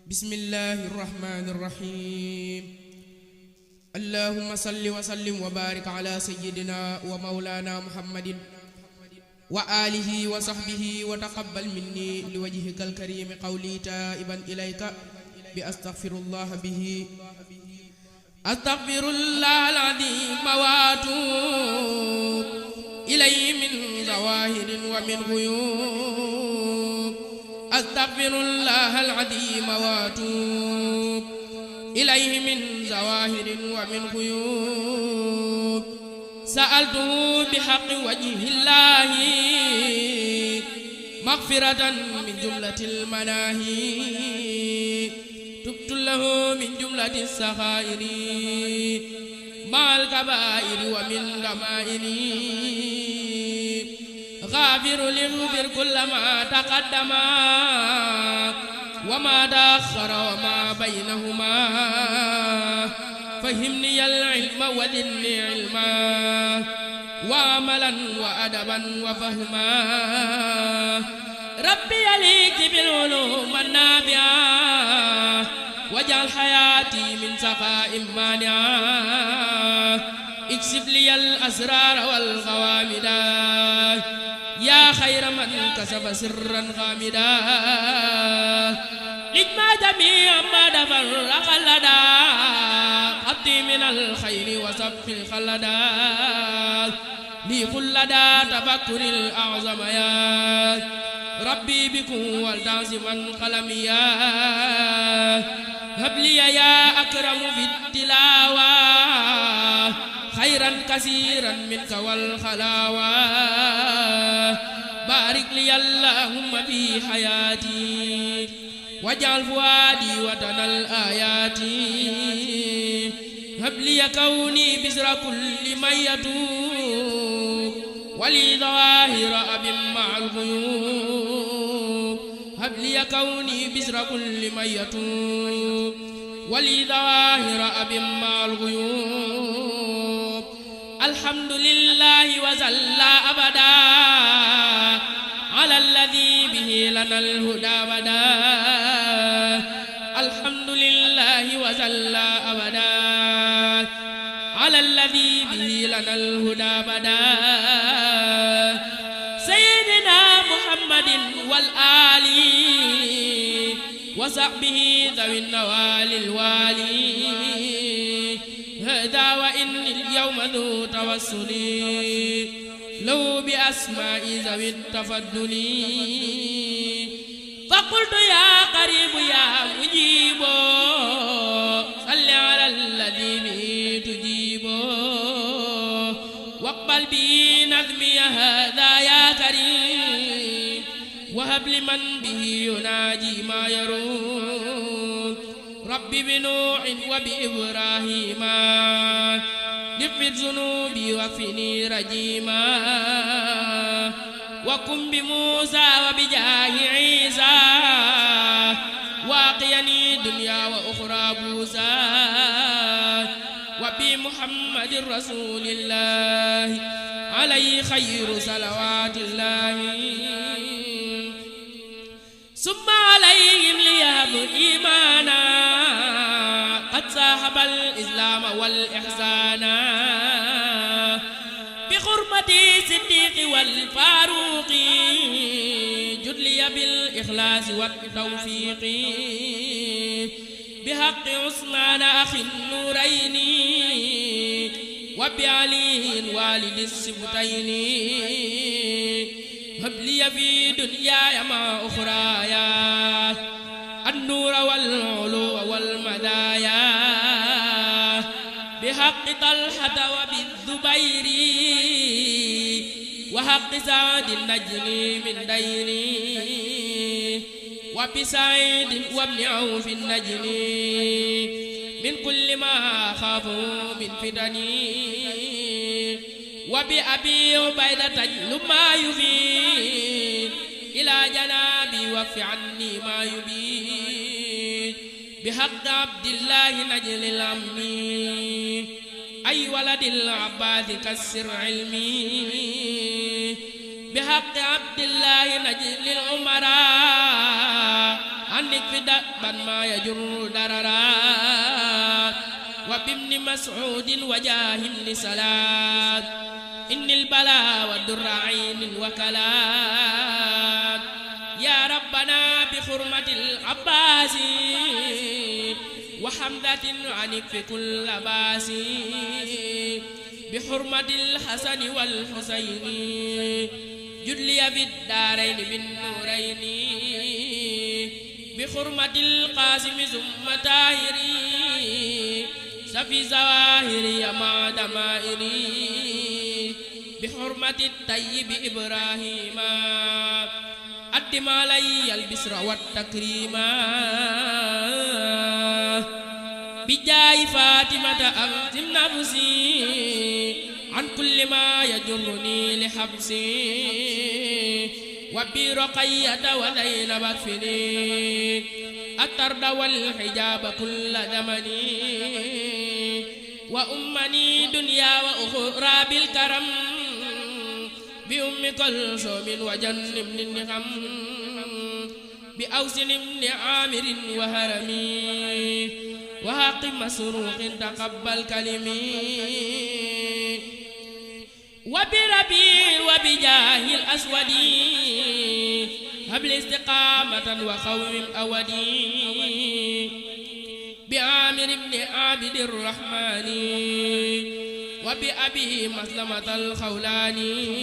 بسم الله الرحمن الرحيم اللهم صل وسلم وبارك على سيدنا ومولانا محمد وآله وصحبه وتقبل مني لوجهك الكريم قولي تائبا إليك بأستغفر الله به أستغفر الله العظيم وأتوب إليه من ظواهر ومن غيوب أستغفر الله العظيم وأتوب إليه من ظواهر ومن غيوب سألته بحق وجه الله مغفرة من جملة المناهي تبت له من جملة السخائر مع الكبائر ومن ضمائر غافر لغفر كل ما تقدم وما تأخر وما بينهما فهمني العلم وزدني علما وعملا وأدبا وفهما ربي عليك بالعلوم النافعة واجعل حياتي من سخاء مانعة اكسب لي الأسرار والغوامدا يا خير من كسب سرا غامدا اجمع جميع ما تفرق لدى خطي من الخير وصف الخلدا لي كل لدى تفكر الأعظم يا ربي بكم والتعزما قلميا هب لي يا أكرم في التلاوة خيرا كثيرا منك والخلاوة بارك لي اللهم في حياتي واجعل فؤادي وطن الآيات هب لي كوني بسر كل من يتوب ولي ظواهر أب مع الغيوب هب لي كوني بسر كل من يتوب ولي ظواهر أب مع الغيوب الحمد لله وصلى أبدا على الذي به لنا الهدى بدا الحمد لله وصلى أبدا على الذي به لنا الهدى بدا سيدنا محمد والآل وصحبه ذوي النوال الوالي هذا وإن اليوم ذو توسل لو بأسماء ذوي التفضل فقلت يا قريب يا مجيب صل على الذي به تجيب واقبل بي نظمي هذا يا كريم وهب لمن به يناجي ما يروم ربي بنوح وبإبراهيم اغفر ذنوبي واكفني رجيما وكن بموسى وبجاه عيسى واقيني دنيا وأخرى بوسى وبمحمد رسول الله عليه خير صلوات الله ثم عليهم ليهب إيمانا قد صاحب الإسلام والإحسان بحرمة الصديق والفاروق جدلي بالإخلاص والتوفيق بحق عثمان أخي النورين وبعلي والد السبتين هب لي في دنياي مع أخرايا النور والعلو والمدايا بحق طلحة وبالزبير وحق سعد النجل من دير وبسعيد وابن عوف النجل من كل ما خافوا من فتن وبأبي عبيدة تجل ما يفيد إلى جنابي وف عني ما يبين بحق عبد الله نجل الأمن أي ولد العباس كسر علمي بحق عبد الله نجل الأمراء عنك في دأبا ما يجر دررات وبابن مسعود وجاه ابن سلام إن البلاء والدر عين وكلام يا ربنا بحرمة العباس وحمدة عنك في كل باس بحرمة الحسن والحسين جلي في الدارين بالنورين بحرمة القاسم ثم طاهري سفي زواهري مع دمائري بحرمة الطيب إبراهيم أدم علي البسر والتكريم بجاي فاطمة أمزم نفسي عن كل ما يجرني لحبسي وبرقية وزينب اكفني الطرد والحجاب كل زمني وأمني دنيا وأخرى بالكرم بأم كلثوم وجنبني النعم بأوس بن عامر وهرمي وحق مسروق تقبل كلمي وبربيع وبجاه الأسود هب استقامة وخوم أودي بعامر بن عابد الرحمن وبأبي مسلمة الخولاني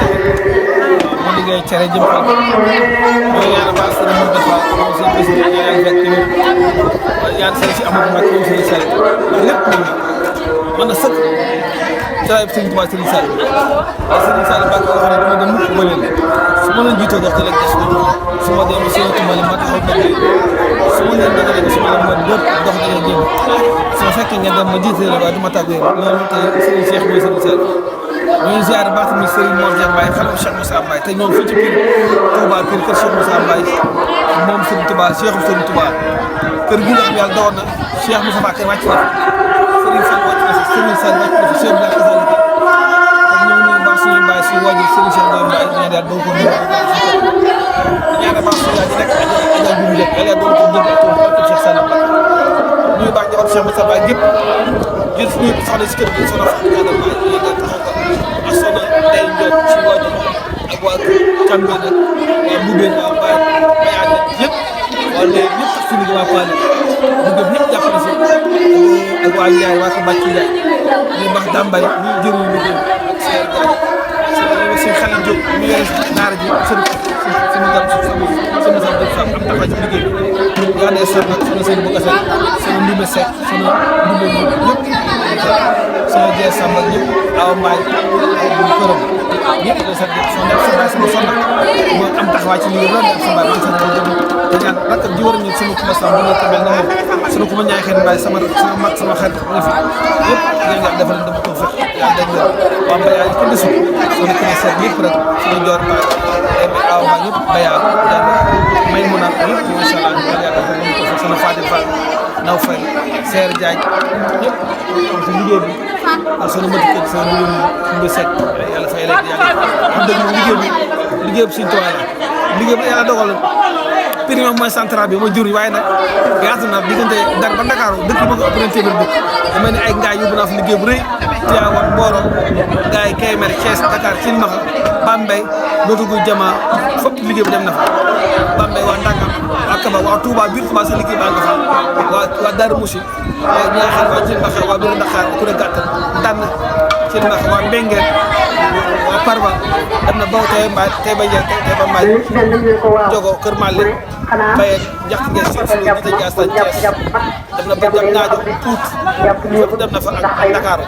mu liggéey cere jëm fa mooy ñaan ba sëriñ mu dafa moom seen bés bi ñaan fekk tamit ñaan sëriñ si Amadou Mbacke moom sëriñ Sall lépp mën na sëkk cere sëriñ Tuubaa sëriñ Sall waaye sëriñ Sall Mbacke nga xam ne dama dem mukk ba leen su ma leen jiitoo jox ci lekk su ma dem sëriñ Tuubaa ma taxaw dëgg su ma leen dëgg su ma leen ma dóor dox dañoo jéem su ma fekkee ngeen dem ma jiite la waaye du ma tàggu loolu tey sëriñ Cheikh mooy sëriñ Sall ñooy ziar baax mi Serigne Mor Dieng Mbaye xale Cheikh Moussa Mbaye te ñoom fii ci biir Touba kër Cheikh Moussa Mbaye moom Serigne Touba Cheikh Serigne Touba kër gi nga xam yàlla doon na Cheikh Moussa Mbaye wàcc na Serigne Sall wàcc na Serigne Sall wàcc na Cheikh Moussa Mbaye kon ñoo ngi baax suñu Mbaye suñu wàjjur Serigne Cheikh Mbaye ñaan daal doo ko ñaan baax suñu yaay nekk Adja Dioum Dieng yàlla doon ko jëm ak Cheikh Sall ñuy baax ñëwaat Cheikh Moussa Mbaye gépp jël suñu soxla si kër gi soxna soxna day njëkk ci wàllu ak waa Cambérène ak waa Mboubeen waa Bayane yëpp waa léegi ñëpp tax suñu waa Paale ñu ñëpp jàpp na si ak waa Ndiaye waa Kër Bàcc Ndiaye ñu baax Dambay ñu jëriñu liggéey ak Seer Ndiaye seen xale Diop ñu yore daara ji sama am taxawaay ci liggéey bi yaa dee sax nag sama seen bu gasal sama ndumbe Seck sama ndumbe ñëpp sama jeex sàmm ak ñëpp awa mbaay bu këram ñëpp da sax soo nekk sa baay sama sonn moo am taxawaay ci liggéey loolu ak sa baay man sax te ñaan rakk ji war ñu sunu kuma sax bu nekk mel na moom sunu kuma ñaay xeen mbaay sama mag sama xarit nga fi yëpp yéen nga defal dama ko fekk yaa dégg nga waa mbayaay ko desu soo nekk ne seet yëpp rek suñu joor mbaay awa mbaay yëpp bayaa may mu naan yëpp macha allah ñu yàlla defal dama ko fekk sama Fatou Fall Ndaw Faye Seer Diagne ñëpp ci liggéey bi ak sunu mbëkk kër sama ñu set yàlla fay leen yàlla wax dëgg liggéey bi suñu toile la liggéey bi yàlla dogal prix mooy central bi mooy jur yi waaye nag yaatu na diggante Dar ba Ndakaaru dëkk bi ko ëpp nañ téeméer bi dama ne ay ngaay yóbbu naa fa liggéey bu rëy Tivaouane Mboro ngaay Kaymer Thiès Dakar Cilmaxa Bambey Notto Jama fépp liggéey bi dem na fa Bambey waa Ndangam waa Kaba waa Touba biir Touba sa liggéey baa nga fa waa Darou Moussi waa Ñaaxal waa Cilmaxa waa biir Dakar Touré Gàttal Tànn Cilmaxa waa Mbengeen waa Parba dem na Baw tey ba Ndiaye tey ba Mbaye Jogo Kër Malick Mbaye Njax ngeen si suñu nit a jaas Thiès dem na ba jam ñaajo Pout fépp dem na fa ak Dakar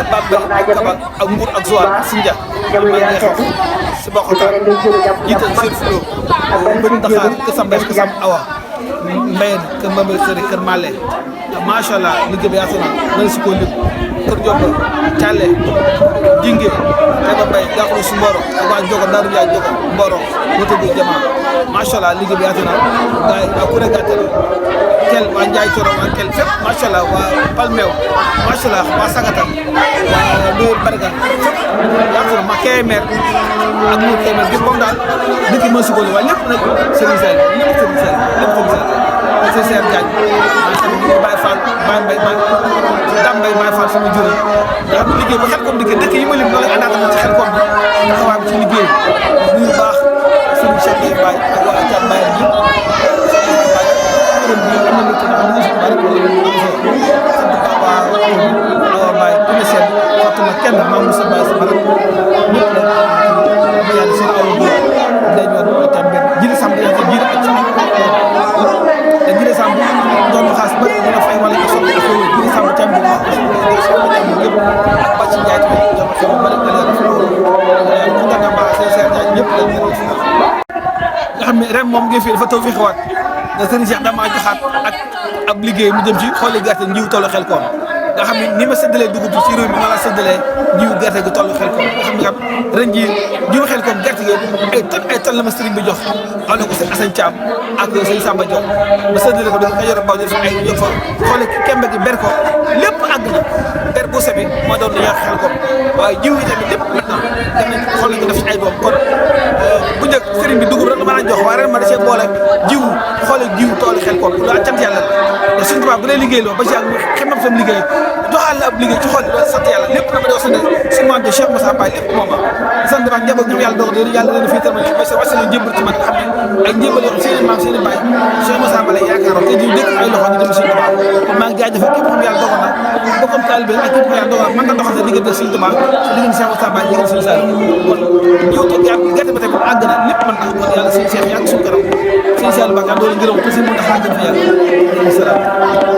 ak Bambey ak Kaba ak Mbour ak Joal Sindia maa ngi xeex si Bokota jiital seen fulo mbëñ Dakar ke Samba ke Sam Awa Mbaye kër Mbambey Sëri Kër Malé macha allah liggéey bi yaatu na mën si ko lim Kër Jogo Thialé Jinge Keba Mbaye Gàkku si Mboro ak waa Jogo Daaru Njaay Jogo Mboro Notto Jama macha allah liggéey bi yaatu na gaay ak Touré Gàttal Kell waa Ndiaye Thioro waa Kell fépp macha allah waa Palmeew macha allah waa Sagata waa Ndour Barga fépp yaakaar naa ma Kébémer ak Nour Kébémer gis moom daal dëkk yi ma si góor waaye lépp nag Serigne Sall lépp Serigne Sall lépp Serigne Sall c'est Cheikh Diagne maa ngi tamit Baye Fall Baye Mbaye Dame Mbaye Baye Fall sama jur nga xam ne liggéey ba xel comme dëkk yi ma lim loolu àndaat ci xel comme bi taxawaay bi ci liggéey bu baax Serigne Cheikh Ndiaye Baye ak waa Thiam Baye bi am na lu tudd am na suñu bari Awa Baye ku ne seen fàttuma kenn maa Moussa Baye sama rek ñëpp la ma yàlla seen aw bi day ñëw tam benn jëli sam di ci jiir ak ci te jëli sam doon xaas bari dina fay wala ko soxla ko jëli sam tam bi yëpp ak bàcc njaay ci jama sama bari da leen ko da nga ba seen njaay ñëpp la ñu nga xam ne ren moom ngi fi dafa taw fi xawaat da sëriñ Cheikh dama joxaat ak ab liggéey mu jëm ci xooli gerte njiw tollu xel koom nga xam ne ni ma séddalee dugub bi ci réew mi ma la séddalee njiw gerte gi tollu xel koom nga xam ne kat ren jii njiw xel koom gerte gi ay tonnes la ma sëriñ bi jox xam ne ko sëñ Assane Thiam ak sëñ Samba Diop ma séddalee ko da nga yor baw def ay yëpp fa xooli kembe gi ber ko lépp àgg na ber bu sebi moo doon di yàq xel koom waaye jiw yi tamit lépp maintenant dem nañ xool ko def ci ay doom kon bu njëkk sëriñ bi dugub rek la mën a jox waaye ren ma da cee boole jiw xoole jiw toolu xel koom loolu ak cant yàlla te suñu tubaab bu lay liggéey loo ba ci ak xemam sam liggéey doxal la ab liggéey ci xool loolu sant yàlla lépp dama di wax ne suñu maam bi Cheikh Moussa Baye lépp moom la sant baax njaboot ñoom yàlla doog yàlla leen fii tamit ba wàcc leen jëmbal ci man nga xam ne ay njëmbal yoo xam seen maam seen baay Cheikh Moussa Baye yaakaaroon te jiw dëkk ay loxo ñu dem suñu tubaab kon maa ngi jaajëfal képp xam yàlla dogal na bokkam taalibe ak képp xam yàlla dogal na mën nga doxal sa diggante suñu tubaab sa diggante Cheikh Moussa Baye diggante suñu Sall kon jiw te gerte ba tamit àgg na lépp mën na kon yàlla suñu Cheikh yàgg suñu kanam suñu Sall Bakar doolu ngërëm te si mën a xaajal fa yàlla